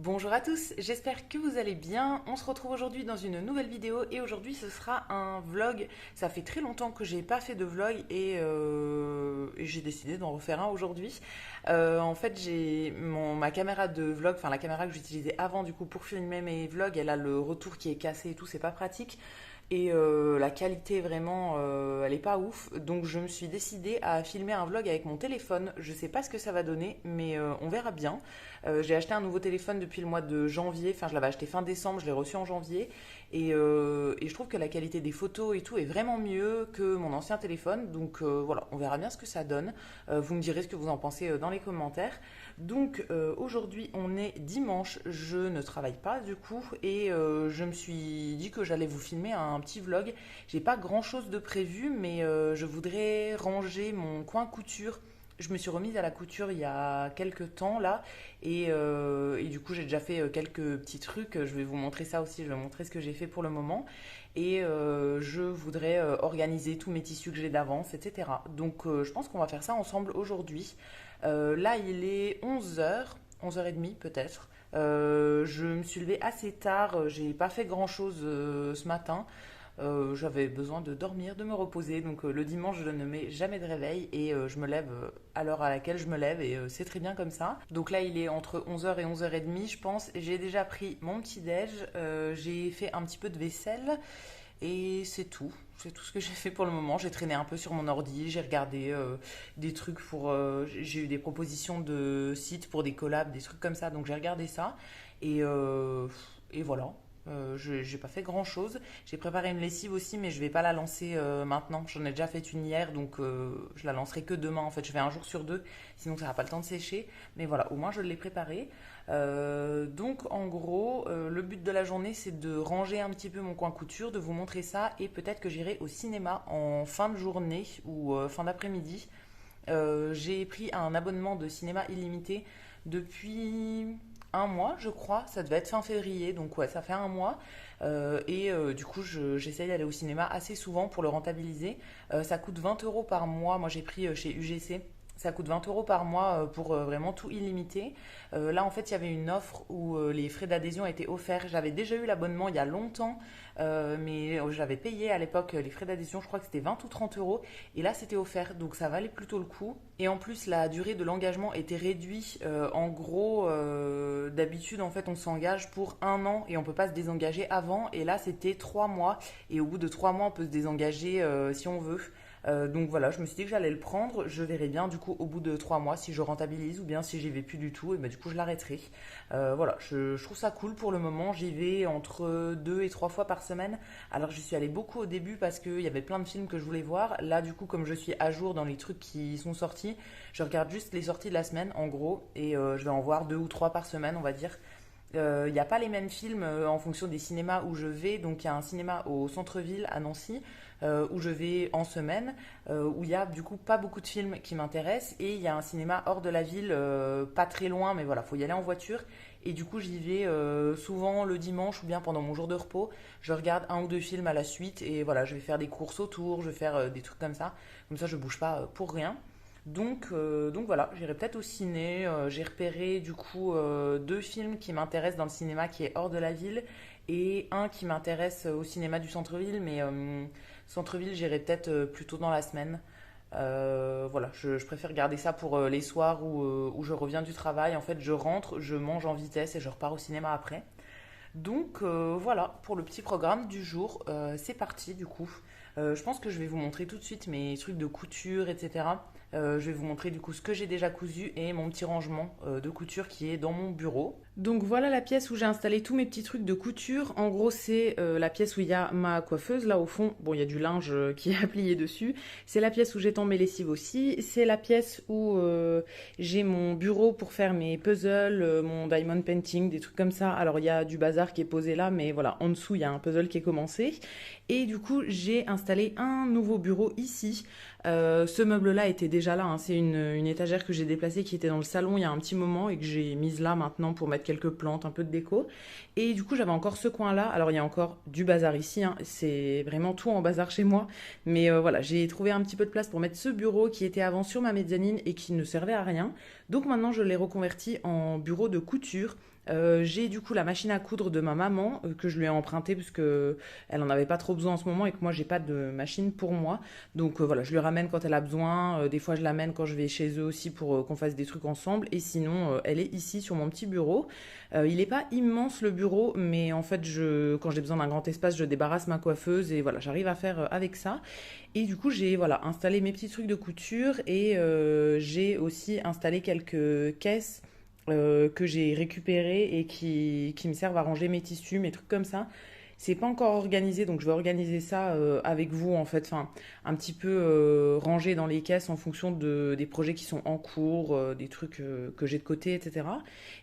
Bonjour à tous, j'espère que vous allez bien. On se retrouve aujourd'hui dans une nouvelle vidéo et aujourd'hui ce sera un vlog. Ça fait très longtemps que j'ai pas fait de vlog et j'ai décidé d'en refaire un aujourd'hui. En fait, j'ai ma caméra de vlog, enfin la caméra que j'utilisais avant du coup pour filmer mes vlogs, elle a le retour qui est cassé et tout, c'est pas pratique. La qualité vraiment, elle est pas ouf. Donc je me suis décidée à filmer un vlog avec mon téléphone. Je sais pas ce que ça va donner, mais on verra bien. J'ai acheté un nouveau téléphone depuis le mois de janvier. Enfin, je l'avais acheté fin décembre, je l'ai reçu en janvier. Et je trouve que la qualité des photos et tout est vraiment mieux que mon ancien téléphone. Donc voilà, on verra bien ce que ça donne. Vous me direz ce que vous en pensez dans les commentaires. Donc aujourd'hui, on est dimanche. Je ne travaille pas du coup. Et je me suis dit que j'allais vous filmer un petit vlog. J'ai pas grand chose de prévu, mais je voudrais ranger mon coin couture. Je me suis remise à la couture il y a quelques temps là et du coup j'ai déjà fait quelques petits trucs. Je vais vous montrer ça aussi, je vais vous montrer ce que j'ai fait pour le moment et je voudrais organiser tous mes tissus que j'ai d'avance, etc. Donc je pense qu'on va faire ça ensemble aujourd'hui. Là il est 11 h, 11 h 30 peut-être. Je me suis levée assez tard, j'ai pas fait grand chose ce matin. J'avais besoin de dormir, de me reposer. Donc le dimanche, je ne mets jamais de réveil et je me lève à l'heure à laquelle je me lève et c'est très bien comme ça. Donc là, il est entre 11 h et 11 h 30, je pense. J'ai déjà pris mon petit déj, j'ai fait un petit peu de vaisselle et c'est tout. C'est tout ce que j'ai fait pour le moment. J'ai traîné un peu sur mon ordi, j'ai regardé des trucs pour... j'ai eu des propositions de sites pour des collabs, des trucs comme ça. Donc j'ai regardé ça et voilà. J'ai pas fait grand chose. J'ai préparé une lessive aussi, mais je vais pas la lancer maintenant. J'en ai déjà fait une hier, donc je la lancerai que demain. En fait, je fais un jour sur deux, sinon ça n'a pas le temps de sécher. Mais voilà, au moins je l'ai préparée. Donc en gros, le but de la journée, c'est de ranger un petit peu mon coin couture, de vous montrer ça, et peut-être que j'irai au cinéma en fin de journée ou fin d'après-midi. J'ai pris un abonnement de cinéma illimité depuis un mois, je crois. Ça devait être fin février, donc ouais, ça fait un mois. Du coup, j'essaye d'aller au cinéma assez souvent pour le rentabiliser. Ça coûte 20 € par mois. Moi, j'ai pris chez UGC. Ça coûte 20 € par mois pour vraiment tout illimité. Là, en fait, il y avait une offre où les frais d'adhésion étaient offerts. J'avais déjà eu l'abonnement il y a longtemps, mais j'avais payé à l'époque les frais d'adhésion. Je crois que c'était 20 ou 30 €. Et là, c'était offert, donc ça valait plutôt le coup. Et en plus, la durée de l'engagement était réduite. En gros, d'habitude, en fait, on s'engage pour un an et on peut pas se désengager avant. Et là, c'était 3 mois. Et au bout de 3 mois, on peut se désengager si on veut. Donc voilà, je me suis dit que j'allais le prendre. Je verrai bien du coup au bout de 3 mois si je rentabilise ou bien si j'y vais plus du tout. Et ben, du coup, je l'arrêterai. Voilà, je trouve ça cool pour le moment. J'y vais entre 2 et 3 fois par semaine. Alors, j'y suis allée beaucoup au début parce qu'il y avait plein de films que je voulais voir. Là, du coup, comme je suis à jour dans les trucs qui sont sortis, je regarde juste les sorties de la semaine en gros. Et je vais en voir 2 ou 3 par semaine, on va dire. Il n'y a pas les mêmes films en fonction des cinémas où je vais. Donc il y a un cinéma au centre-ville à Nancy où je vais en semaine, où il y a du coup pas beaucoup de films qui m'intéressent. Et il y a un cinéma hors de la ville, pas très loin, mais voilà, faut y aller en voiture. Et du coup j'y vais souvent le dimanche ou bien pendant mon jour de repos. Je regarde un ou deux films à la suite et voilà, je vais faire des courses autour, je vais faire des trucs comme ça. Comme ça je bouge pas pour rien. Donc voilà, j'irai peut-être au ciné. J'ai repéré du coup deux films qui m'intéressent dans le cinéma qui est hors de la ville et un qui m'intéresse au cinéma du centre-ville, mais centre-ville j'irai peut-être plutôt dans la semaine. Voilà, je préfère garder ça pour les soirs où je reviens du travail. En fait, je rentre, je mange en vitesse et je repars au cinéma après. Donc voilà pour le petit programme du jour. C'est parti du coup. Je pense que je vais vous montrer tout de suite mes trucs de couture, etc. Je vais vous montrer du coup ce que j'ai déjà cousu et mon petit rangement de couture qui est dans mon bureau. Donc voilà la pièce où j'ai installé tous mes petits trucs de couture. En gros, c'est la pièce où il y a ma coiffeuse. Là au fond, bon, il y a du linge qui est à plier dessus. C'est la pièce où j'étends mes lessives aussi. C'est la pièce où j'ai mon bureau pour faire mes puzzles, mon diamond painting, des trucs comme ça. Alors il y a du bazar qui est posé là, mais voilà, en dessous il y a un puzzle qui est commencé. Et du coup, j'ai installé un nouveau bureau ici. Ce meuble-là était déjà là, hein. C'est une étagère que j'ai déplacée qui était dans le salon il y a un petit moment et que j'ai mise là maintenant pour mettre quelques plantes, un peu de déco. Et du coup, j'avais encore ce coin-là. Alors, il y a encore du bazar ici, hein. C'est vraiment tout en bazar chez moi. Mais voilà, j'ai trouvé un petit peu de place pour mettre ce bureau qui était avant sur ma mezzanine et qui ne servait à rien. Donc maintenant, je l'ai reconverti en bureau de couture. J'ai du coup la machine à coudre de ma maman que je lui ai empruntée parce que elle en avait pas trop besoin en ce moment et que moi j'ai pas de machine pour moi. Donc voilà, je lui ramène quand elle a besoin. Des fois je l'amène quand je vais chez eux aussi pour qu'on fasse des trucs ensemble. Et sinon, elle est ici sur mon petit bureau. Il est pas immense le bureau, mais en fait quand j'ai besoin d'un grand espace, je débarrasse ma coiffeuse et voilà, j'arrive à faire avec ça. Et du coup j'ai voilà installé mes petits trucs de couture et j'ai aussi installé quelques caisses que j'ai récupéré et qui me servent à ranger mes tissus, mes trucs comme ça. C'est pas encore organisé, donc je vais organiser ça avec vous en fait, enfin un petit peu ranger dans les caisses en fonction des projets qui sont en cours, des trucs que j'ai de côté, etc.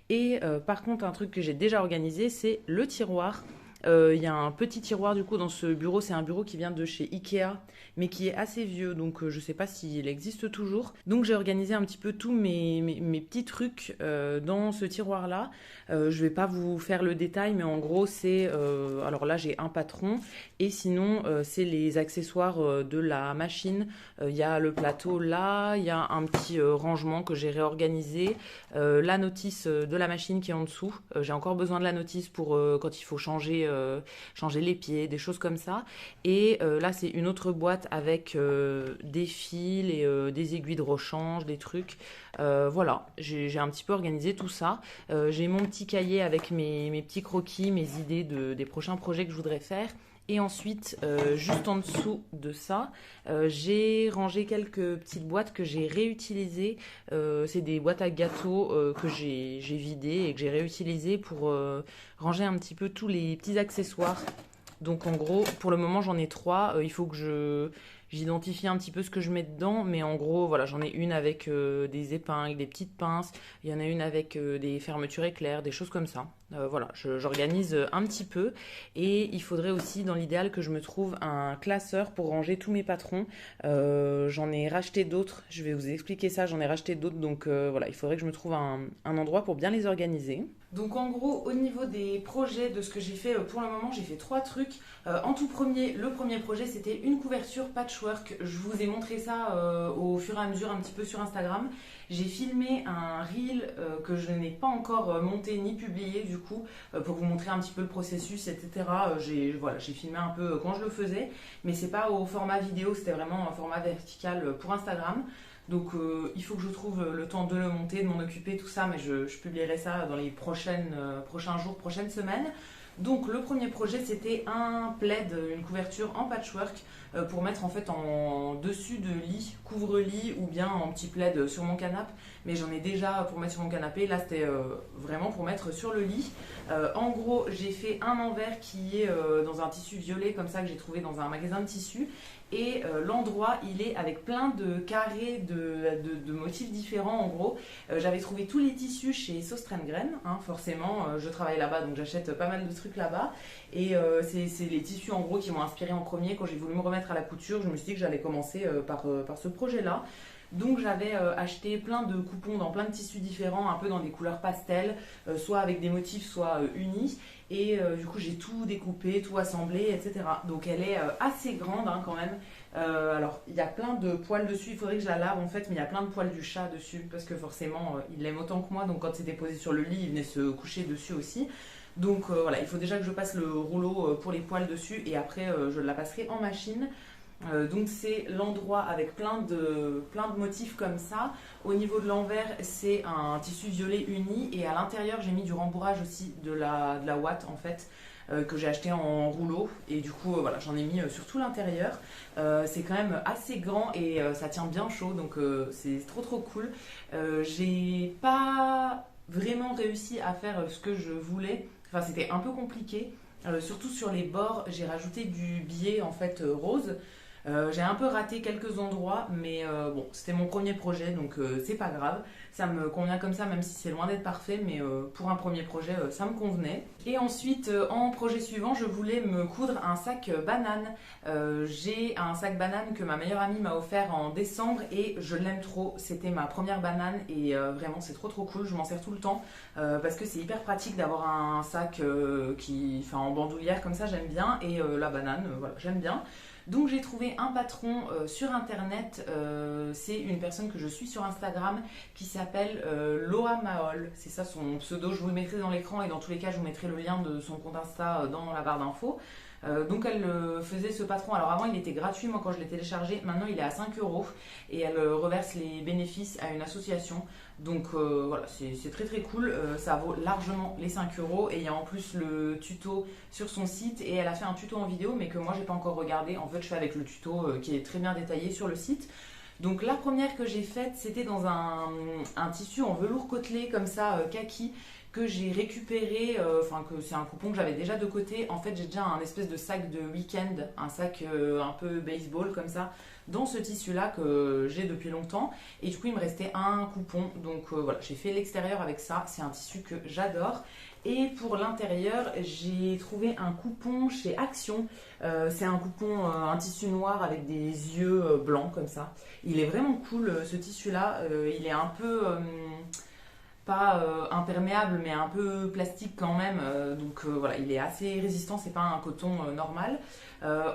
Et par contre, un truc que j'ai déjà organisé, c'est le tiroir. Il y a un petit tiroir du coup dans ce bureau, c'est un bureau qui vient de chez Ikea, mais qui est assez vieux, donc je sais pas s'il existe toujours. Donc j'ai organisé un petit peu tous mes petits trucs dans ce tiroir-là. Je vais pas vous faire le détail, mais en gros c'est... alors là j'ai un patron, et sinon c'est les accessoires de la machine. Il y a le plateau là, il y a un petit rangement que j'ai réorganisé, la notice de la machine qui est en dessous. J'ai encore besoin de la notice pour quand il faut changer les pieds, des choses comme ça. Et là, c'est une autre boîte avec des fils et des aiguilles de rechange, des trucs. Voilà, j'ai un petit peu organisé tout ça. J'ai mon petit cahier avec mes petits croquis, mes idées des prochains projets que je voudrais faire. Et ensuite, juste en dessous de ça, j'ai rangé quelques petites boîtes que j'ai réutilisées. C'est des boîtes à gâteaux que j'ai vidées et que j'ai réutilisées pour ranger un petit peu tous les petits accessoires. Donc en gros, pour le moment, j'en ai trois. Il faut que j'identifie un petit peu ce que je mets dedans. Mais en gros, voilà, j'en ai une avec des épingles, des petites pinces. Il y en a une avec des fermetures éclairs, des choses comme ça. Voilà, j'organise un petit peu. Et il faudrait aussi, dans l'idéal, que je me trouve un classeur pour ranger tous mes patrons. J'en ai racheté d'autres. Je vais vous expliquer ça. J'en ai racheté d'autres. Donc voilà, il faudrait que je me trouve un endroit pour bien les organiser. Donc en gros, au niveau des projets, de ce que j'ai fait pour le moment, j'ai fait trois trucs. En tout premier, le premier projet, c'était une couverture patchwork. Je vous ai montré ça au fur et à mesure un petit peu sur Instagram. J'ai filmé un reel que je n'ai pas encore monté ni publié du coup, pour vous montrer un petit peu le processus, etc. J'ai filmé un peu quand je le faisais, mais c'est pas au format vidéo, c'était vraiment un format vertical pour Instagram. Donc il faut que je trouve le temps de le monter, de m'en occuper, tout ça, mais je publierai ça dans les prochains jours, prochaines semaines. Donc le premier projet c'était un plaid, une couverture en patchwork pour mettre en fait en dessus de lit, couvre-lit ou bien en petit plaid sur mon canapé. Mais j'en ai déjà pour mettre sur mon canapé, là c'était vraiment pour mettre sur le lit. En gros j'ai fait un envers qui est dans un tissu violet comme ça que j'ai trouvé dans un magasin de tissus. Et l'endroit il est avec plein de carrés de motifs différents en gros. J'avais trouvé tous les tissus chez Sostrengren, hein, forcément je travaille là-bas donc j'achète pas mal de trucs là-bas. Et c'est les tissus en gros qui m'ont inspiré en premier. Quand j'ai voulu me remettre à la couture, je me suis dit que j'allais commencer par ce projet-là. Donc j'avais acheté plein de coupons dans plein de tissus différents, un peu dans des couleurs pastel, soit avec des motifs, soit unis. Et du coup j'ai tout découpé, tout assemblé, etc. Donc elle est assez grande hein, quand même. Alors il y a plein de poils dessus, il faudrait que je la lave en fait, mais il y a plein de poils du chat dessus, parce que forcément il l'aime autant que moi, donc quand c'était posé sur le lit, il venait se coucher dessus aussi. Donc voilà, il faut déjà que je passe le rouleau pour les poils dessus, et après je la passerai en machine. Donc c'est l'endroit avec plein de motifs comme ça. Au niveau de l'envers, c'est un tissu violet uni et à l'intérieur j'ai mis du rembourrage aussi de la ouate en fait que j'ai acheté en rouleau et du coup voilà j'en ai mis sur tout l'intérieur. C'est quand même assez grand et ça tient bien chaud donc c'est trop cool. J'ai pas vraiment réussi à faire ce que je voulais, enfin c'était un peu compliqué. Surtout sur les bords, j'ai rajouté du biais en fait rose. J'ai un peu raté quelques endroits, mais bon, c'était mon premier projet, donc c'est pas grave. Ça me convient comme ça, même si c'est loin d'être parfait, mais pour un premier projet, ça me convenait. Et ensuite, en projet suivant, je voulais me coudre un sac banane. J'ai un sac banane que ma meilleure amie m'a offert en décembre et je l'aime trop. C'était ma première banane et vraiment, c'est trop cool. Je m'en sers tout le temps parce que c'est hyper pratique d'avoir un sac en bandoulière comme ça, j'aime bien. Et la banane, voilà, j'aime bien. Donc j'ai trouvé un patron sur internet, c'est une personne que je suis sur Instagram qui s'appelle Loa Mahol, c'est ça son pseudo, je vous le mettrai dans l'écran et dans tous les cas je vous mettrai le lien de son compte Insta dans la barre d'infos. Donc elle faisait ce patron, alors avant il était gratuit moi quand je l'ai téléchargé, maintenant il est à 5 euros et elle reverse les bénéfices à une association. Donc voilà, c'est très très cool, ça vaut largement les 5 euros et il y a en plus le tuto sur son site et elle a fait un tuto en vidéo mais que moi j'ai pas encore regardé. En fait je fais avec le tuto qui est très bien détaillé sur le site. Donc la première que j'ai faite c'était dans un tissu en velours côtelé comme ça kaki que j'ai récupéré, enfin que c'est un coupon que j'avais déjà de côté. En fait j'ai déjà un espèce de sac de week-end, un sac un peu baseball comme ça dans ce tissu là que j'ai depuis longtemps et du coup il me restait un coupon donc voilà j'ai fait l'extérieur avec ça, c'est un tissu que j'adore. Et pour l'intérieur j'ai trouvé un coupon chez Action. C'est un coupon, un tissu noir avec des yeux blancs comme ça, il est vraiment cool ce tissu là. Il est un peu pas imperméable mais un peu plastique quand même, donc voilà il est assez résistant, c'est pas un coton normal.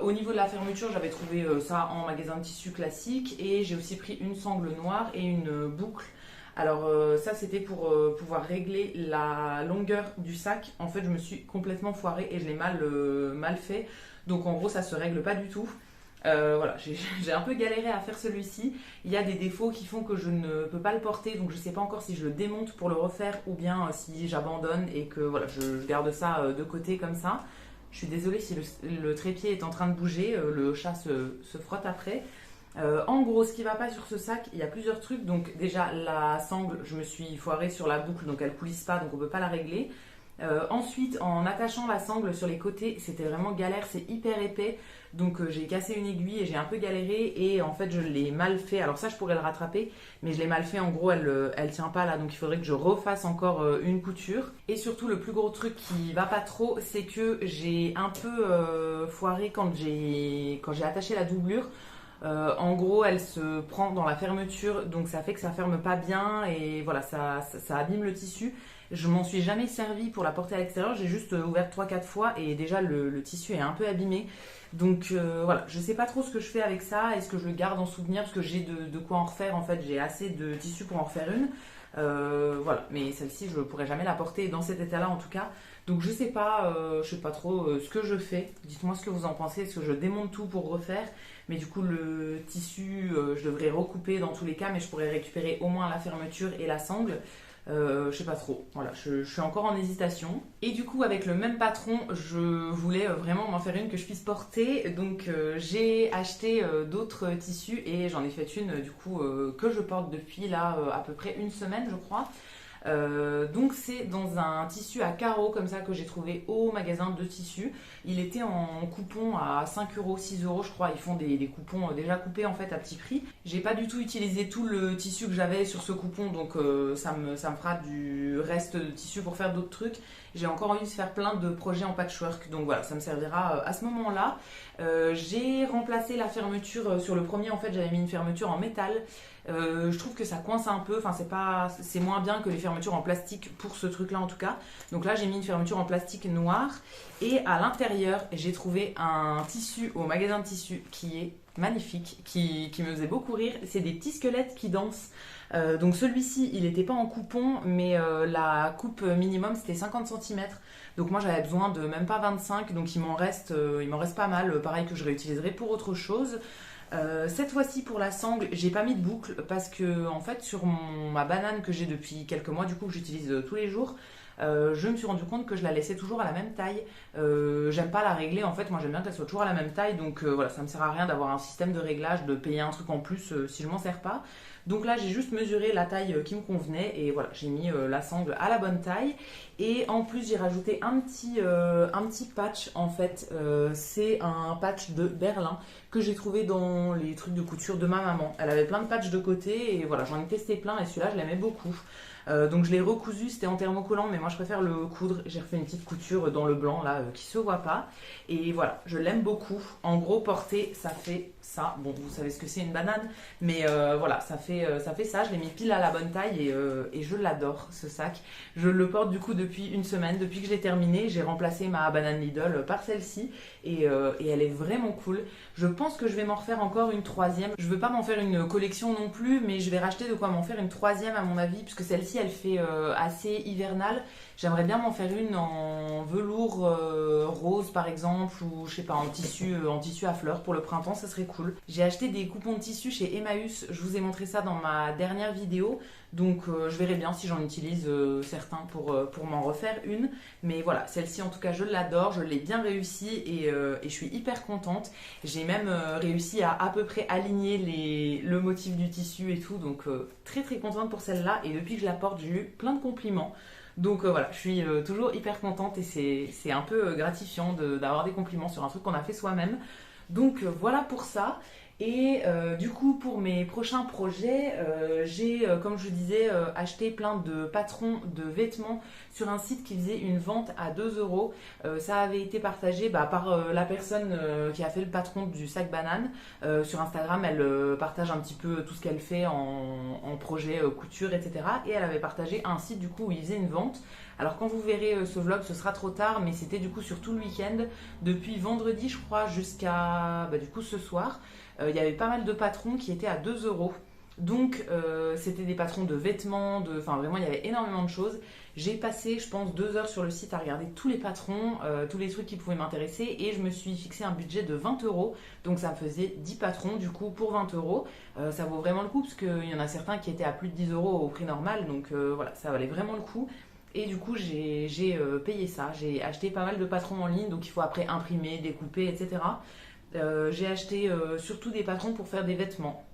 Au niveau de la fermeture j'avais trouvé ça en magasin de tissu classique et j'ai aussi pris une sangle noire et une boucle. Alors ça c'était pour pouvoir régler la longueur du sac. En fait je me suis complètement foirée et je l'ai mal fait, donc en gros ça se règle pas du tout. Voilà, j'ai un peu galéré à faire celui-ci. Il y a des défauts qui font que je ne peux pas le porter, donc je ne sais pas encore si je le démonte pour le refaire ou bien si j'abandonne et que voilà, je garde ça de côté comme ça. Je suis désolée si le trépied est en train de bouger, le chat se frotte après. En gros, ce qui va pas sur ce sac, il y a plusieurs trucs. Donc déjà, la sangle, je me suis foirée sur la boucle, donc elle coulisse pas, donc on peut pas la régler. Ensuite, en attachant la sangle sur les côtés, c'était vraiment galère, c'est hyper épais. Donc j'ai cassé une aiguille et j'ai un peu galéré et en fait je l'ai mal fait. Alors ça je pourrais le rattraper mais je l'ai mal fait, en gros elle tient pas là, donc il faudrait que je refasse encore une couture. Et surtout le plus gros truc qui va pas trop, c'est que j'ai un peu foiré quand j'ai attaché la doublure. En gros, elle se prend dans la fermeture, donc ça fait que ça ferme pas bien et voilà, ça abîme le tissu. Je m'en suis jamais servi pour la porter à l'extérieur, j'ai juste ouvert 3-4 fois et déjà le tissu est un peu abîmé. Donc voilà, je sais pas trop ce que je fais avec ça, est-ce que je le garde en souvenir parce que j'ai de quoi en refaire en fait, j'ai assez de tissu pour en refaire une. Voilà, mais celle-ci je pourrais jamais la porter dans cet état-là en tout cas. Donc je sais pas trop ce que je fais. Dites-moi ce que vous en pensez, est-ce que je démonte tout pour refaire? Mais du coup le tissu je devrais recouper dans tous les cas, mais je pourrais récupérer au moins la fermeture et la sangle. Je sais pas trop, voilà, je suis encore en hésitation. Et du coup avec le même patron je voulais vraiment m'en faire une que je puisse porter. Donc j'ai acheté d'autres tissus et j'en ai fait une du coup que je porte depuis là à peu près une semaine je crois. Donc c'est dans un tissu à carreaux comme ça que j'ai trouvé au magasin de tissus. Il était en coupon à 5 euros, 6 euros je crois. Ils font des coupons déjà coupés en fait à petit prix. J'ai pas du tout utilisé tout le tissu que j'avais sur ce coupon, donc ça me fera du reste de tissu pour faire d'autres trucs. J'ai encore envie de faire plein de projets en patchwork, donc voilà, ça me servira à ce moment-là. J'ai remplacé la fermeture sur le premier, en fait j'avais mis une fermeture en métal. Je trouve que ça coince un peu, enfin c'est moins bien que les fermetures en plastique pour ce truc là en tout cas. Donc là j'ai mis une fermeture en plastique noire et à l'intérieur j'ai trouvé un tissu au magasin de tissus qui est magnifique, qui me faisait beaucoup rire. C'est des petits squelettes qui dansent. Donc celui-ci il n'était pas en coupon mais la coupe minimum c'était 50 cm. Donc moi j'avais besoin de même pas 25, donc il m'en reste pas mal, pareil que je réutiliserai pour autre chose. Cette fois-ci pour la sangle j'ai pas mis de boucle parce que en fait sur ma banane que j'ai depuis quelques mois, du coup que j'utilise tous les jours, je me suis rendu compte que je la laissais toujours à la même taille. J'aime pas la régler en fait, moi j'aime bien qu'elle soit toujours à la même taille, donc voilà, ça me sert à rien d'avoir un système de réglage, de payer un truc en plus si je m'en sers pas. Donc là j'ai juste mesuré la taille qui me convenait et voilà, j'ai mis la sangle à la bonne taille. Et en plus j'ai rajouté un petit patch en fait, c'est un patch de Berlin que j'ai trouvé dans les trucs de couture de ma maman. Elle avait plein de patchs de côté et voilà, j'en ai testé plein et celui-là je l'aimais beaucoup. Donc je l'ai recousu, c'était en thermocollant mais moi je préfère le coudre. J'ai refait une petite couture dans le blanc là qui se voit pas. Et voilà, je l'aime beaucoup. En gros porter ça fait ça. Bon, vous savez ce que c'est une banane, mais voilà, ça fait ça. Je l'ai mis pile à la bonne taille et je l'adore ce sac. Je le porte du coup depuis une semaine, depuis que je l'ai terminé. J'ai remplacé ma banane Lidl par celle-ci et elle est vraiment cool. Je pense que je vais m'en refaire encore une troisième. Je veux pas m'en faire une collection non plus, mais je vais racheter de quoi m'en faire une troisième à mon avis, puisque celle-ci elle fait assez hivernale. J'aimerais bien m'en faire une en velours rose par exemple, ou je sais pas, en tissu à fleurs pour le printemps, ça serait cool. J'ai acheté des coupons de tissu chez Emmaüs, je vous ai montré ça dans ma dernière vidéo, donc je verrai bien si j'en utilise certains pour m'en refaire une. Mais voilà, celle-ci en tout cas je l'adore, je l'ai bien réussi et je suis hyper contente. J'ai même réussi à peu près aligner le motif du tissu et tout, donc très très contente pour celle-là. Et depuis que je la porte, j'ai eu plein de compliments. Donc voilà, je suis toujours hyper contente et c'est un peu gratifiant d'avoir des compliments sur un truc qu'on a fait soi-même. Donc voilà pour ça. Et du coup, pour mes prochains projets, j'ai, comme je disais, acheté plein de patrons de vêtements sur un site qui faisait une vente à 2 euros. Ça avait été partagé par la personne qui a fait le patron du sac banane. Sur Instagram, elle partage un petit peu tout ce qu'elle fait en projet couture, etc. Et elle avait partagé un site du coup où il faisait une vente. Alors quand vous verrez ce vlog, ce sera trop tard, mais c'était du coup sur tout le week-end, depuis vendredi je crois jusqu'à du coup ce soir. Il y avait pas mal de patrons qui étaient à 2 euros. Donc c'était des patrons de vêtements, enfin vraiment il y avait énormément de choses. J'ai passé je pense 2 heures sur le site à regarder tous les patrons, tous les trucs qui pouvaient m'intéresser et je me suis fixé un budget de 20 euros. Donc ça me faisait 10 patrons du coup pour 20 euros. Ça vaut vraiment le coup parce qu'il y en a certains qui étaient à plus de 10 euros au prix normal. Donc voilà, ça valait vraiment le coup. Et du coup, j'ai payé ça. J'ai acheté pas mal de patrons en ligne, donc il faut après imprimer, découper, etc. J'ai acheté surtout des patrons pour faire des vêtements.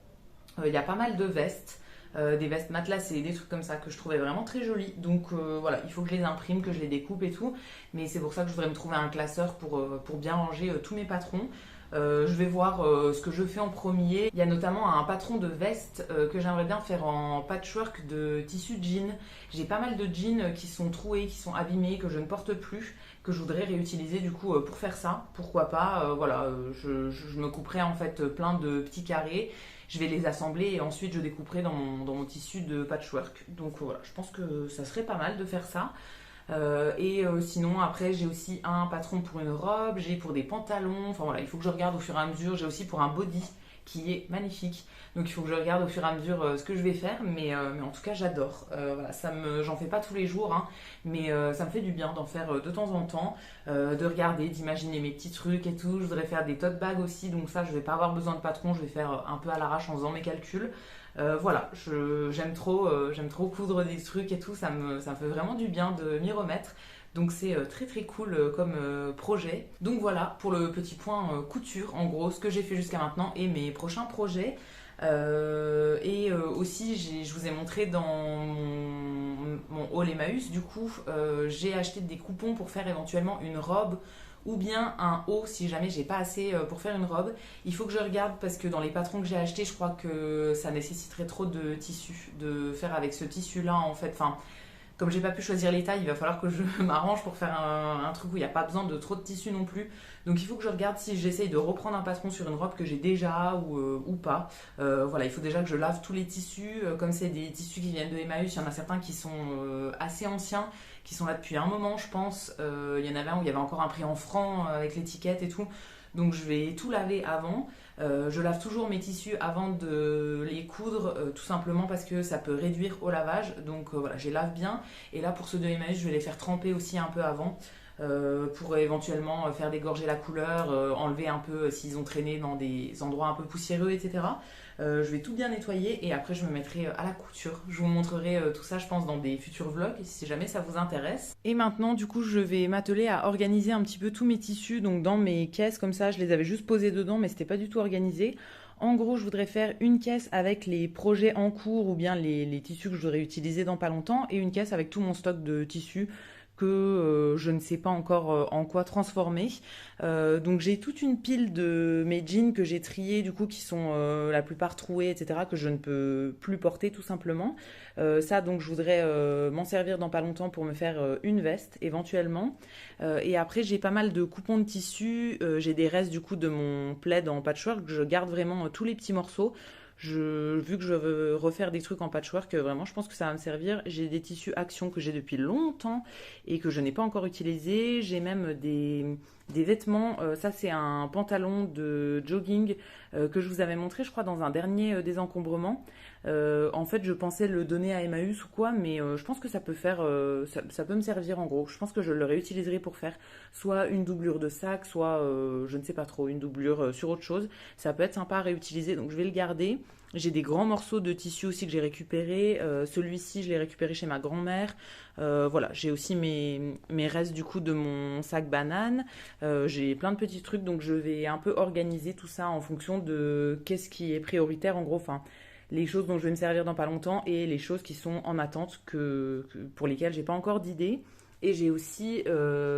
Il y a pas mal de vestes, des vestes matelassées, des trucs comme ça que je trouvais vraiment très jolies. Donc voilà, il faut que je les imprime, que je les découpe et tout. Mais c'est pour ça que je voudrais me trouver un classeur pour bien ranger tous mes patrons. Je vais voir ce que je fais en premier. Il y a notamment un patron de veste que j'aimerais bien faire en patchwork de tissu jean. J'ai pas mal de jeans qui sont troués, qui sont abîmés, que je ne porte plus, que je voudrais réutiliser du coup pour faire ça. Pourquoi pas, voilà, je me couperai en fait plein de petits carrés. Je vais les assembler et ensuite je découperai dans mon tissu de patchwork. Donc voilà, je pense que ça serait pas mal de faire ça. Sinon après j'ai aussi un patron pour une robe, j'ai pour des pantalons, enfin voilà, il faut que je regarde au fur et à mesure. J'ai aussi pour un body qui est magnifique, donc il faut que je regarde au fur et à mesure ce que je vais faire, mais en tout cas j'adore. Voilà, j'en fais pas tous les jours, hein, mais ça me fait du bien d'en faire de temps en temps, de regarder, d'imaginer mes petits trucs et tout. Je voudrais faire des tote bags aussi, donc ça je vais pas avoir besoin de patron, je vais faire un peu à l'arrache en faisant mes calculs. Voilà, j'aime trop coudre des trucs et tout, ça me fait vraiment du bien de m'y remettre. Donc c'est très très cool comme projet. Donc voilà pour le petit point couture, en gros, ce que j'ai fait jusqu'à maintenant et mes prochains projets. Aussi, je vous ai montré dans mon haul Emmaüs, du coup, j'ai acheté des coupons pour faire éventuellement une robe ou bien un haut si jamais j'ai pas assez pour faire une robe. Il faut que je regarde parce que dans les patrons que j'ai achetés, je crois que ça nécessiterait trop de tissu, de faire avec ce tissu-là en fait. Enfin, comme j'ai pas pu choisir les tailles, il va falloir que je m'arrange pour faire un truc où il n'y a pas besoin de trop de tissu non plus. Donc il faut que je regarde si j'essaye de reprendre un patron sur une robe que j'ai déjà ou pas. Voilà, il faut déjà que je lave tous les tissus. Comme c'est des tissus qui viennent de Emmaüs, il y en a certains qui sont assez anciens, qui sont là depuis un moment je pense. Il y en avait un où il y avait encore un prix en francs avec l'étiquette et tout. Donc je vais tout laver avant. Je lave toujours mes tissus avant de les coudre, tout simplement parce que ça peut réduire au lavage. Donc voilà, je les lave bien. Et là pour ceux de Emmaüs, je vais les faire tremper aussi un peu avant. Pour éventuellement faire dégorger la couleur, enlever un peu s'ils ont traîné dans des endroits un peu poussiéreux, etc. Je vais tout bien nettoyer et après je me mettrai à la couture. Je vous montrerai tout ça je pense dans des futurs vlogs si jamais ça vous intéresse. Et maintenant du coup je vais m'atteler à organiser un petit peu tous mes tissus, donc dans mes caisses comme ça. Je les avais juste posés dedans mais c'était pas du tout organisé. En gros, je voudrais faire une caisse avec les projets en cours ou bien les tissus que je voudrais utiliser dans pas longtemps et une caisse avec tout mon stock de tissus que je ne sais pas encore en quoi transformer. Donc j'ai toute une pile de mes jeans que j'ai triés du coup qui sont la plupart troués, etc., que je ne peux plus porter tout simplement. Ça donc je voudrais m'en servir dans pas longtemps pour me faire une veste éventuellement. Et après j'ai pas mal de coupons de tissu, j'ai des restes du coup de mon plaid en patchwork, je garde vraiment tous les petits morceaux. Vu que je veux refaire des trucs en patchwork, vraiment, je pense que ça va me servir. J'ai des tissus Action que j'ai depuis longtemps et que je n'ai pas encore utilisés. J'ai même des vêtements. Ça, c'est un pantalon de jogging que je vous avais montré, je crois, dans un dernier désencombrement. En fait, je pensais le donner à Emmaüs ou quoi, mais je pense que ça peut faire, ça peut me servir en gros. Je pense que je le réutiliserai pour faire soit une doublure de sac, soit, je ne sais pas trop, une doublure sur autre chose. Ça peut être sympa à réutiliser, donc je vais le garder. J'ai des grands morceaux de tissu aussi que j'ai récupérés. Celui-ci, je l'ai récupéré chez ma grand-mère. Voilà, j'ai aussi mes restes du coup de mon sac banane. J'ai plein de petits trucs, donc je vais un peu organiser tout ça en fonction de qu'est-ce qui est prioritaire en gros. Enfin, les choses dont je vais me servir dans pas longtemps et les choses qui sont en attente pour lesquelles j'ai pas encore d'idée. Et j'ai aussi,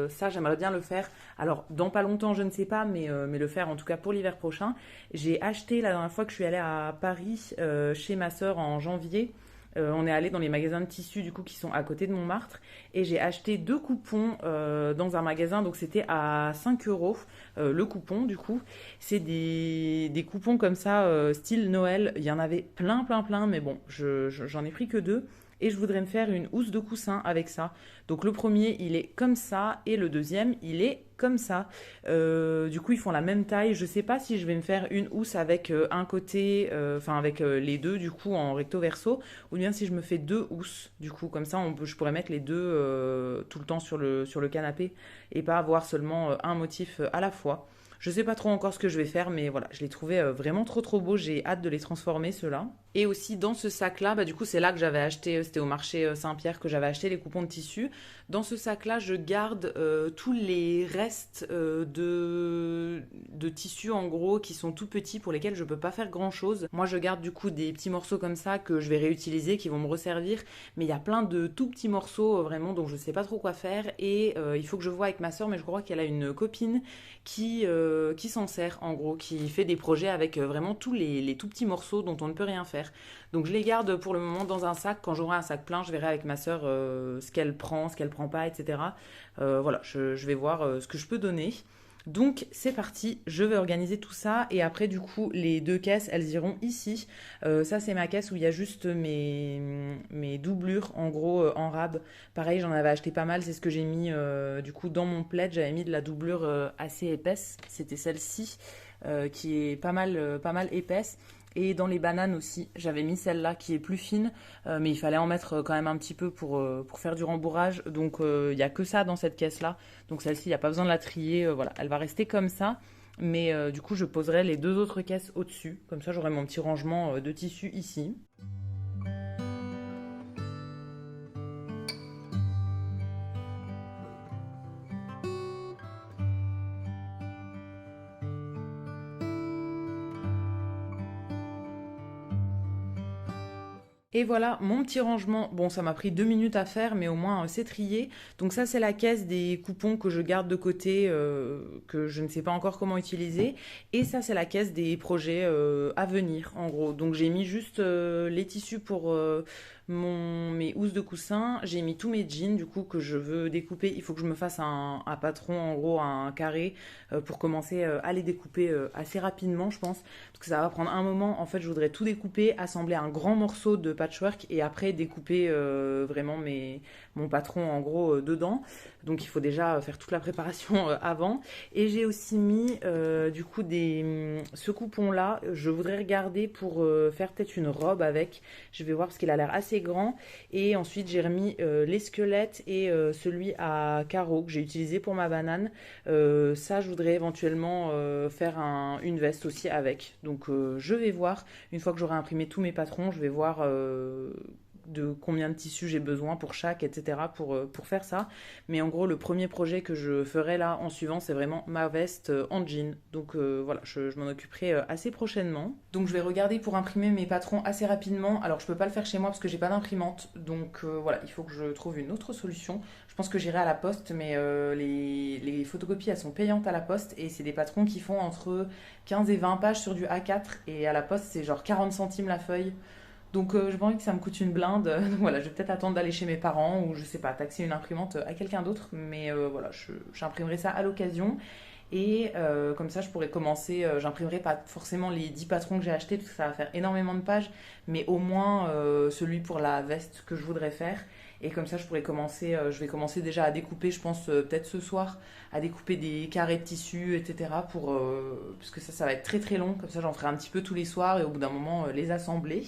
ça j'aimerais bien le faire, alors dans pas longtemps je ne sais pas, mais le faire en tout cas pour l'hiver prochain. J'ai acheté la dernière fois que je suis allée à Paris chez ma sœur en janvier. On est allé dans les magasins de tissus du coup qui sont à côté de Montmartre et j'ai acheté 2 coupons dans un magasin, donc c'était à 5 euros le coupon du coup. C'est des coupons comme ça style Noël, il y en avait plein mais bon j'en ai pris que 2 et je voudrais me faire une housse de coussin avec ça. Donc le premier il est comme ça et le deuxième il est comme ça. Du coup ils font la même taille. Je sais pas si je vais me faire une housse avec un côté, enfin avec les deux du coup en recto verso, ou bien si je me fais 2 housses du coup comme ça je pourrais mettre les deux tout le temps sur le canapé et pas avoir seulement un motif à la fois. Je sais pas trop encore ce que je vais faire, mais voilà, je les trouvais vraiment trop beaux. J'ai hâte de les transformer, ceux-là. Et aussi dans ce sac-là, bah, du coup, c'est là que j'avais acheté, c'était au marché Saint-Pierre que j'avais acheté les coupons de tissu. Dans ce sac-là, je garde tous les restes de tissu, en gros, qui sont tout petits, pour lesquels je peux pas faire grand-chose. Moi, je garde du coup des petits morceaux comme ça que je vais réutiliser, qui vont me resservir. Mais il y a plein de tout petits morceaux, vraiment, dont je sais pas trop quoi faire. Et il faut que je vois avec ma soeur, mais je crois qu'elle a une copine qui s'en sert en gros, qui fait des projets avec vraiment tous les tout petits morceaux dont on ne peut rien faire. Donc je les garde pour le moment dans un sac. Quand j'aurai un sac plein, je verrai avec ma sœur ce qu'elle prend, ce qu'elle prend pas, etc. Voilà, je vais voir ce que je peux donner. Donc c'est parti, je vais organiser tout ça et après du coup les 2 caisses elles iront ici. Ça c'est ma caisse où il y a juste mes doublures en gros en rab. Pareil j'en avais acheté pas mal, c'est ce que j'ai mis du coup dans mon plaid, j'avais mis de la doublure assez épaisse, c'était celle-ci qui est pas mal épaisse. Et dans les bananes aussi, j'avais mis celle-là qui est plus fine, mais il fallait en mettre quand même un petit peu pour faire du rembourrage. Donc il n'y a que ça dans cette caisse-là. Donc celle-ci, il n'y a pas besoin de la trier. Voilà, elle va rester comme ça. Mais du coup, je poserai les 2 autres caisses au-dessus. Comme ça, j'aurai mon petit rangement de tissu ici. Et voilà, mon petit rangement. Bon, ça m'a pris 2 minutes à faire, mais au moins c'est trié. Donc ça, c'est la caisse des coupons que je garde de côté, que je ne sais pas encore comment utiliser. Et ça, c'est la caisse des projets à venir, en gros. Donc j'ai mis juste les tissus pour mes housses de coussin. J'ai mis tous mes jeans, du coup, que je veux découper. Il faut que je me fasse un patron, en gros, un carré, pour commencer à les découper assez rapidement, je pense. Parce que ça va prendre un moment. En fait, je voudrais tout découper, assembler un grand morceau de patchwork et après découper vraiment mon patron en gros dedans. Donc il faut déjà faire toute la préparation avant. Et j'ai aussi mis du coup ce coupon là, je voudrais regarder pour faire peut-être une robe avec. Je vais voir parce qu'il a l'air assez grand. Et ensuite j'ai remis les squelettes et celui à carreaux que j'ai utilisé pour ma banane. Ça je voudrais éventuellement faire une veste aussi avec. Donc je vais voir, une fois que j'aurai imprimé tous mes patrons, je vais voir de combien de tissus j'ai besoin pour chaque, etc. pour faire ça. Mais en gros, le premier projet que je ferai là en suivant, c'est vraiment ma veste en jean. Donc voilà, je m'en occuperai assez prochainement. Donc je vais regarder pour imprimer mes patrons assez rapidement. Alors je peux pas le faire chez moi parce que j'ai pas d'imprimante. Donc voilà, il faut que je trouve une autre solution. Je pense que j'irai à la poste, mais les photocopies, elles sont payantes à la poste. Et c'est des patrons qui font entre 15 et 20 pages sur du A4. Et à la poste, c'est genre 40 centimes la feuille. Donc j'ai pas envie que ça me coûte une blinde. Donc voilà, je vais peut-être attendre d'aller chez mes parents ou je sais pas, taxer une imprimante à quelqu'un d'autre. Mais voilà, j'imprimerai ça à l'occasion. Et comme ça, je pourrais commencer. J'imprimerai pas forcément les 10 patrons que j'ai achetés parce que ça va faire énormément de pages, mais au moins celui pour la veste que je voudrais faire. Et comme ça, je pourrais commencer. Je vais commencer déjà à découper, je pense peut-être ce soir, à découper des carrés de tissu, etc. Parce que ça va être très très long. Comme ça, j'en ferai un petit peu tous les soirs et au bout d'un moment, les assembler.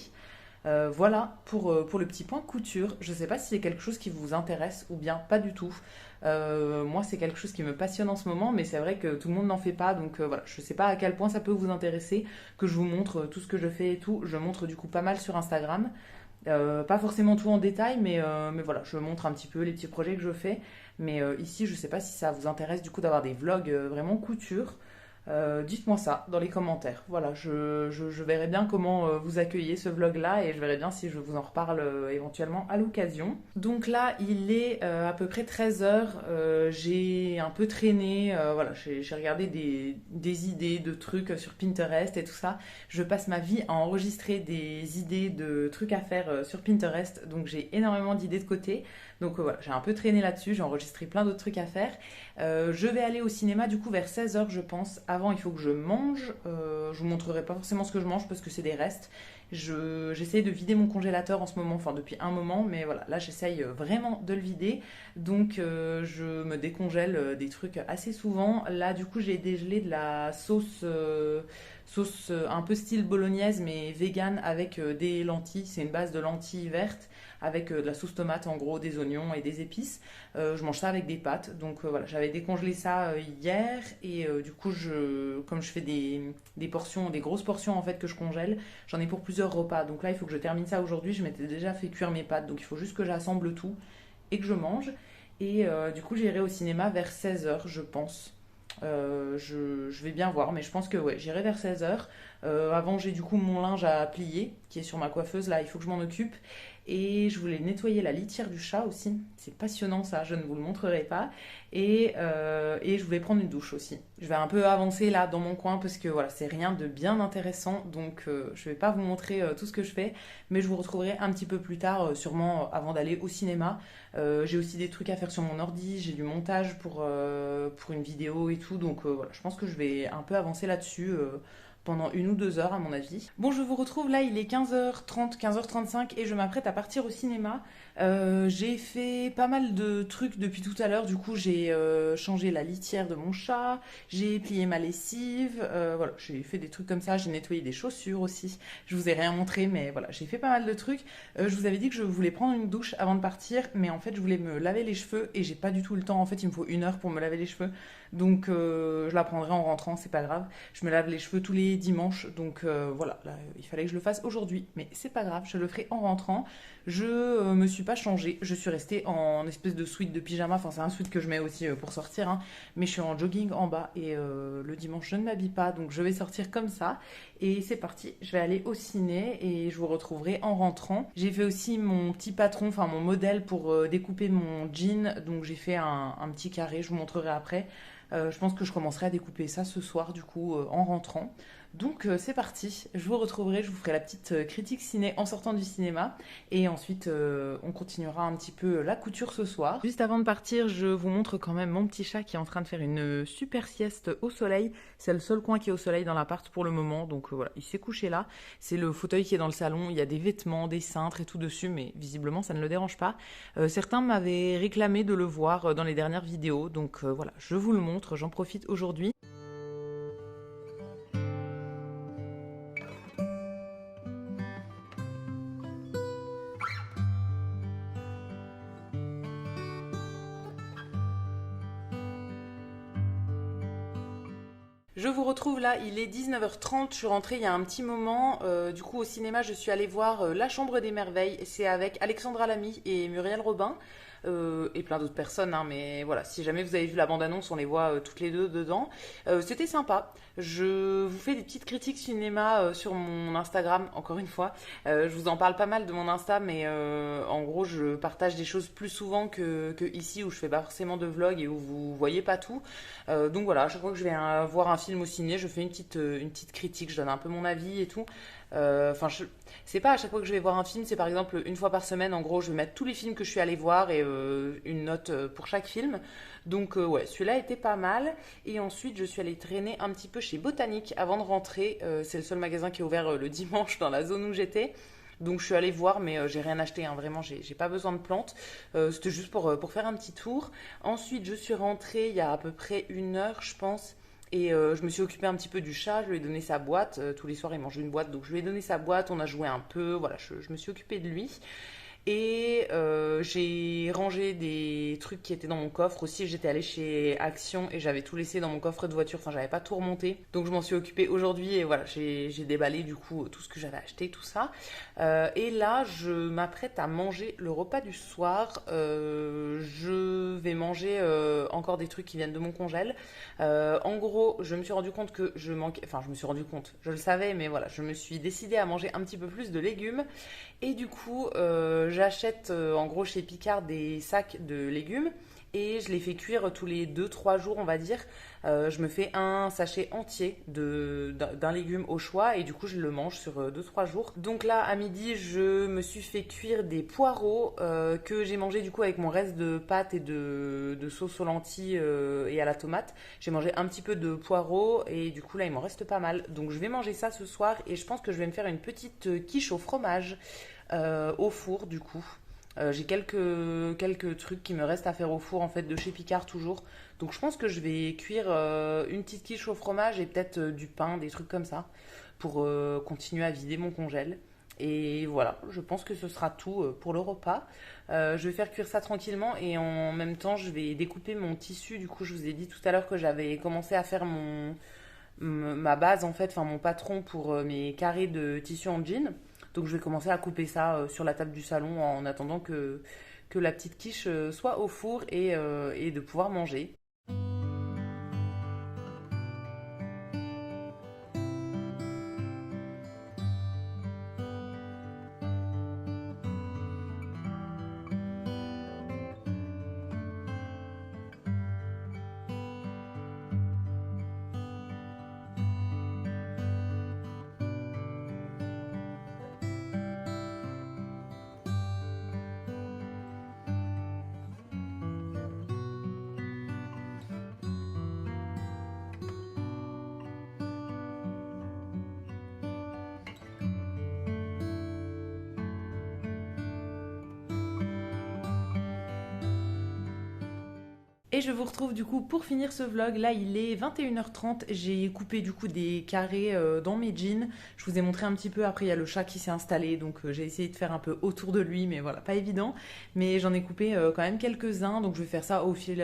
Voilà pour le petit point couture. Je ne sais pas si c'est quelque chose qui vous intéresse ou bien pas du tout. Moi, c'est quelque chose qui me passionne en ce moment, mais c'est vrai que tout le monde n'en fait pas. Donc voilà, je ne sais pas à quel point ça peut vous intéresser, que je vous montre tout ce que je fais et tout. Je montre du coup pas mal sur Instagram. Pas forcément tout en détail, mais voilà, je montre un petit peu les petits projets que je fais. Mais ici, je ne sais pas si ça vous intéresse du coup d'avoir des vlogs vraiment couture. Dites-moi ça dans les commentaires. Voilà, je verrai bien comment vous accueillez ce vlog-là et je verrai bien si je vous en reparle éventuellement à l'occasion. Donc là, il est à peu près 13 heures. J'ai un peu traîné. Voilà, j'ai regardé des idées de trucs sur Pinterest et tout ça. Je passe ma vie à enregistrer des idées de trucs à faire sur Pinterest. Donc j'ai énormément d'idées de côté. Donc voilà, j'ai un peu traîné là-dessus. J'ai enregistré plein d'autres trucs à faire. Je vais aller au cinéma du coup vers 16 heures je pense. Avant il faut que je mange. Je vous montrerai pas forcément ce que je mange parce que c'est des restes. J'essaye de vider mon congélateur en ce moment, enfin depuis un moment, mais voilà, là j'essaye vraiment de le vider. Donc je me décongèle des trucs assez souvent. Là du coup j'ai dégelé de la sauce un peu style bolognaise mais vegan avec des lentilles. C'est une base de lentilles vertes avec de la sauce tomate en gros, des oignons et des épices. Je mange ça avec des pâtes. Donc voilà, j'avais décongelé ça hier et du coup, comme je fais des portions, des grosses portions en fait que je congèle, j'en ai pour plusieurs repas. Donc là, il faut que je termine ça aujourd'hui. Je m'étais déjà fait cuire mes pâtes, donc il faut juste que j'assemble tout et que je mange. Et du coup, j'irai au cinéma vers 16 heures je pense. Je vais bien voir, mais je pense que ouais, j'irai vers 16 heures. Avant, j'ai du coup mon linge à plier qui est sur ma coiffeuse. Là, il faut que je m'en occupe. Et je voulais nettoyer la litière du chat aussi. C'est passionnant ça, je ne vous le montrerai pas. Et je voulais prendre une douche aussi. Je vais un peu avancer là dans mon coin parce que voilà, c'est rien de bien intéressant. Donc je ne vais pas vous montrer tout ce que je fais. Mais je vous retrouverai un petit peu plus tard, sûrement avant d'aller au cinéma. J'ai aussi des trucs à faire sur mon ordi. J'ai du montage pour une vidéo et tout. Donc voilà, je pense que je vais un peu avancer là-dessus. Pendant 1 ou 2 heures à mon avis. Bon, je vous retrouve là, il est 15h30, 15h35 et je m'apprête à partir au cinéma. J'ai fait pas mal de trucs depuis tout à l'heure, du coup j'ai changé la litière de mon chat, j'ai plié ma lessive, voilà, j'ai fait des trucs comme ça, j'ai nettoyé des chaussures aussi. Je vous ai rien montré mais voilà, j'ai fait pas mal de trucs. Je vous avais dit que je voulais prendre une douche avant de partir, mais en fait je voulais me laver les cheveux et j'ai pas du tout le temps, en fait il me faut 1 heure pour me laver les cheveux. Donc je la prendrai en rentrant, c'est pas grave. Je me lave les cheveux tous les dimanches, donc voilà, là, il fallait que je le fasse aujourd'hui, mais c'est pas grave, je le ferai en rentrant. Je me suis pas changée, je suis restée en espèce de sweat de pyjama, enfin c'est un sweat que je mets aussi pour sortir, hein, mais je suis en jogging en bas et le dimanche je ne m'habille pas, donc je vais sortir comme ça. Et c'est parti, je vais aller au ciné et je vous retrouverai en rentrant. J'ai fait aussi mon petit patron, enfin mon modèle pour découper mon jean, donc j'ai fait un petit carré, je vous montrerai après. Je pense que je commencerai à découper ça ce soir du coup en rentrant. Donc c'est parti, je vous retrouverai, je vous ferai la petite critique ciné en sortant du cinéma et ensuite on continuera un petit peu la couture ce soir. Juste avant de partir, je vous montre quand même mon petit chat qui est en train de faire une super sieste au soleil. C'est le seul coin qui est au soleil dans l'appart pour le moment, donc voilà, il s'est couché là. C'est le fauteuil qui est dans le salon, il y a des vêtements, des cintres et tout dessus, mais visiblement ça ne le dérange pas. Certains m'avaient réclamé de le voir dans les dernières vidéos, donc voilà, je vous le montre, j'en profite aujourd'hui. Je vous retrouve là, il est 19h30, je suis rentrée il y a un petit moment. Du coup, au cinéma, je suis allée voir La Chambre des Merveilles. C'est avec Alexandra Lamy et Muriel Robin. Et plein d'autres personnes, hein, mais voilà, si jamais vous avez vu la bande-annonce, on les voit toutes les deux dedans. C'était sympa. Je vous fais des petites critiques cinéma sur mon Instagram, encore une fois. Je vous en parle pas mal de mon Insta, mais en gros, je partage des choses plus souvent que ici, où je fais pas forcément de vlog et où vous voyez pas tout. Donc voilà, à chaque fois que je vais voir un film au ciné, je fais une petite critique, je donne un peu mon avis et tout. Enfin, c'est pas à chaque fois que je vais voir un film, c'est par exemple une fois par semaine. En gros, je vais mettre tous les films que je suis allée voir et une note pour chaque film. Donc, ouais, celui-là était pas mal. Et ensuite, je suis allée traîner un petit peu chez Botanique avant de rentrer. C'est le seul magasin qui est ouvert le dimanche dans la zone où j'étais. Donc je suis allée voir, mais j'ai rien acheté, hein, vraiment, j'ai pas besoin de plantes. C'était juste pour faire un petit tour. Ensuite, je suis rentrée il y a à peu près 1 heure, je pense. Et je me suis occupée un petit peu du chat, je lui ai donné sa boîte. Tous les soirs, il mange une boîte, donc je lui ai donné sa boîte, on a joué un peu, voilà, je me suis occupée de lui. Et j'ai rangé des trucs qui étaient dans mon coffre aussi. J'étais allée chez Action et j'avais tout laissé dans mon coffre de voiture. Enfin, j'avais pas tout remonté. Donc, je m'en suis occupée aujourd'hui et voilà, j'ai déballé du coup tout ce que j'avais acheté, tout ça. Et là, je m'apprête à manger le repas du soir. Je vais manger encore des trucs qui viennent de mon congèle. En gros, je me suis rendu compte que je manquais. Enfin, je me suis rendu compte. Je le savais, mais voilà, je me suis décidée à manger un petit peu plus de légumes. Et du coup, j'achète en gros chez Picard des sacs de légumes et je les fais cuire tous les 2 3 jours, on va dire. Je me fais un sachet entier d'un légume au choix et du coup, je le mange sur 2 3 jours. Donc là, à midi, je me suis fait cuire des poireaux que j'ai mangé du coup avec mon reste de pâtes et de sauce aux lentilles et à la tomate. J'ai mangé un petit peu de poireaux et du coup, là, il m'en reste pas mal. Donc, je vais manger ça ce soir et je pense que je vais me faire une petite quiche au fromage au four du coup. J'ai quelques trucs qui me restent à faire au four en fait de chez Picard toujours. Donc je pense que je vais cuire une petite quiche au fromage et peut-être du pain, des trucs comme ça pour continuer à vider mon congèle. Et voilà, je pense que ce sera tout pour le repas. Je vais faire cuire ça tranquillement et en même temps je vais découper mon tissu. Du coup je vous ai dit tout à l'heure que j'avais commencé à faire ma base en fait, enfin mon patron pour mes carrés de tissu en jean. Donc je vais commencer à couper ça sur la table du salon en attendant que la petite quiche soit au four et de pouvoir manger. Et je vous retrouve du coup pour finir ce vlog. Là, il est 21h30. J'ai coupé du coup des carrés dans mes jeans. Je vous ai montré un petit peu. Après, il y a le chat qui s'est installé. Donc, j'ai essayé de faire un peu autour de lui. Mais voilà, pas évident. Mais j'en ai coupé quand même quelques-uns. Donc, je vais faire ça au fil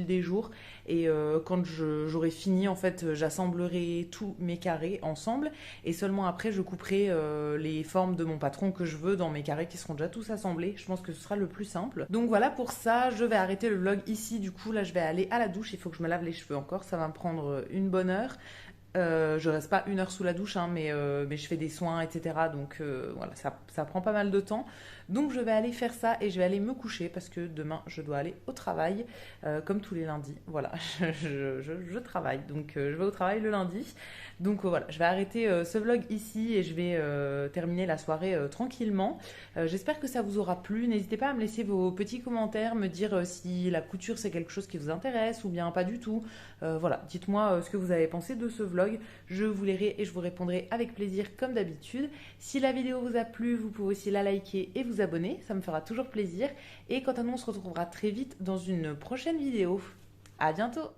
des jours. Et quand j'aurai fini, en fait, j'assemblerai tous mes carrés ensemble. Et seulement après, je couperai les formes de mon patron que je veux dans mes carrés qui seront déjà tous assemblés. Je pense que ce sera le plus simple. Donc voilà, pour ça, je vais arrêter le vlog ici. Du coup, là, je vais aller à la douche. Il faut que je me lave les cheveux encore. Ça va me prendre une bonne heure. Je reste pas 1 heure sous la douche, hein, mais je fais des soins, etc. Donc voilà, ça prend pas mal de temps. Donc je vais aller faire ça et je vais aller me coucher parce que demain je dois aller au travail, comme tous les lundis. Voilà, je travaille, donc je vais au travail le lundi. Donc voilà, je vais arrêter ce vlog ici et je vais terminer la soirée tranquillement. J'espère que ça vous aura plu. N'hésitez pas à me laisser vos petits commentaires, me dire si la couture c'est quelque chose qui vous intéresse ou bien pas du tout. Voilà, dites-moi ce que vous avez pensé de ce vlog. Je vous lirai et je vous répondrai avec plaisir comme d'habitude. Si la vidéo vous a plu, vous pouvez aussi la liker et vous abonner. Ça me fera toujours plaisir. Et quant à nous, on se retrouvera très vite dans une prochaine vidéo. À bientôt!